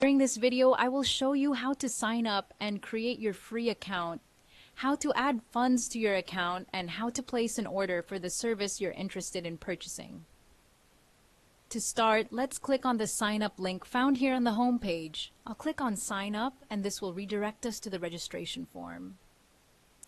During this video, I will show you how to sign up and create your free account, how to add funds to your account, and how to place an order for the service you're interested in purchasing. To start, let's click on the sign up link found here on the home page. I'll click on sign up and this will redirect us to the registration form.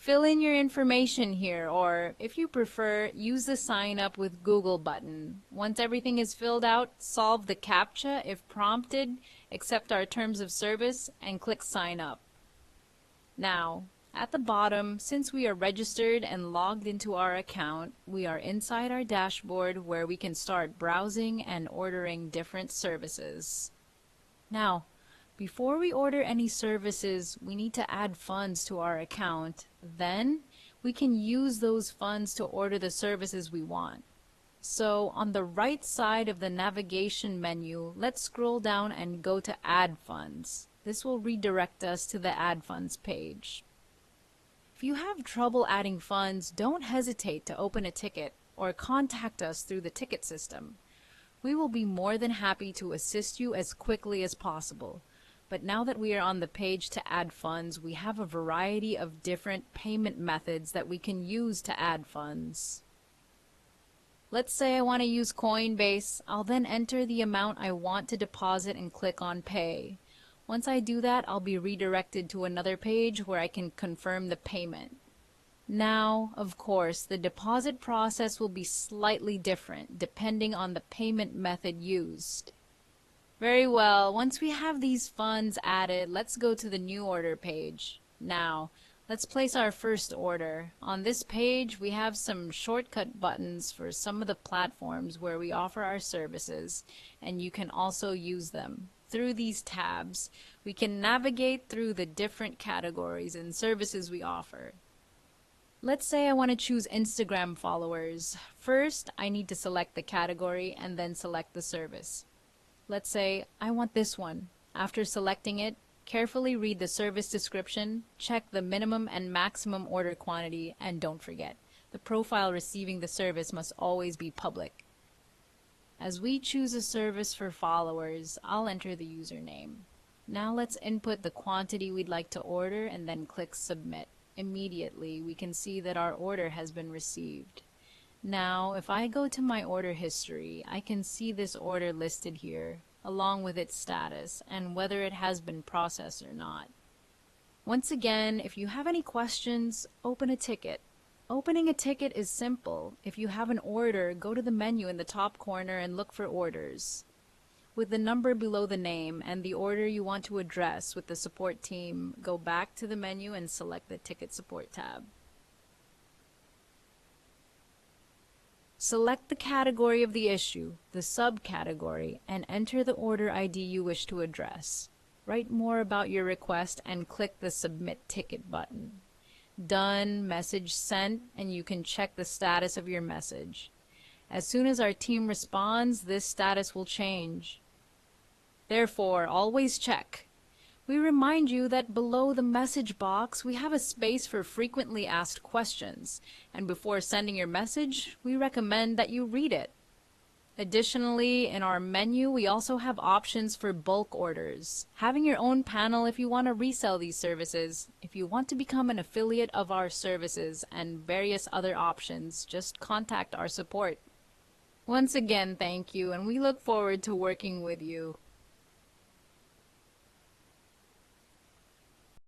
Fill in your information here, or if you prefer, use the sign up with Google button. Once everything is filled out, solve the CAPTCHA if prompted, accept our terms of service, and click sign up. Now, at the bottom, since we are registered and logged into our account, we are inside our dashboard where we can start browsing and ordering different services. Now, before we order any services, we need to add funds to our account. Then, we can use those funds to order the services we want. So, on the right side of the navigation menu, let's scroll down and go to Add Funds. This will redirect us to the Add Funds page. If you have trouble adding funds, don't hesitate to open a ticket or contact us through the ticket system. We will be more than happy to assist you as quickly as possible. But now that we are on the page to add funds, we have a variety of different payment methods that we can use to add funds. Let's say I want to use Coinbase. I'll then enter the amount I want to deposit and click on Pay. Once I do that, I'll be redirected to another page where I can confirm the payment. Now, of course, the deposit process will be slightly different depending on the payment method used. Very well, once we have these funds added, let's go to the new order page. Now, let's place our first order. On this page, we have some shortcut buttons for some of the platforms where we offer our services, and you can also use them. Through these tabs, we can navigate through the different categories and services we offer. Let's say I want to choose Instagram followers. First, I need to select the category and then select the service. Let's say I want this one. After selecting it, carefully read the service description, check the minimum and maximum order quantity, and don't forget, the profile receiving the service must always be public. As we choose a service for followers, I'll enter the username. Now let's input the quantity we'd like to order and then click submit. Immediately, we can see that our order has been received. Now, if I go to my order history, I can see this order listed here, along with its status and whether it has been processed or not. Once again, if you have any questions, open a ticket. Opening a ticket is simple. If you have an order, go to the menu in the top corner and look for orders. With the number below the name and the order you want to address with the support team, go back to the menu and select the Ticket Support tab. Select the category of the issue, the subcategory, and enter the order ID you wish to address. Write more about your request and click the Submit Ticket button. Done, message sent, and you can check the status of your message. As soon as our team responds, this status will change. Therefore, always check. We remind you that below the message box, we have a space for frequently asked questions, and before sending your message, we recommend that you read it. Additionally, in our menu, we also have options for bulk orders. Having your own panel if you want to resell these services, if you want to become an affiliate of our services, and various other options, just contact our support. Once again, thank you, and we look forward to working with you.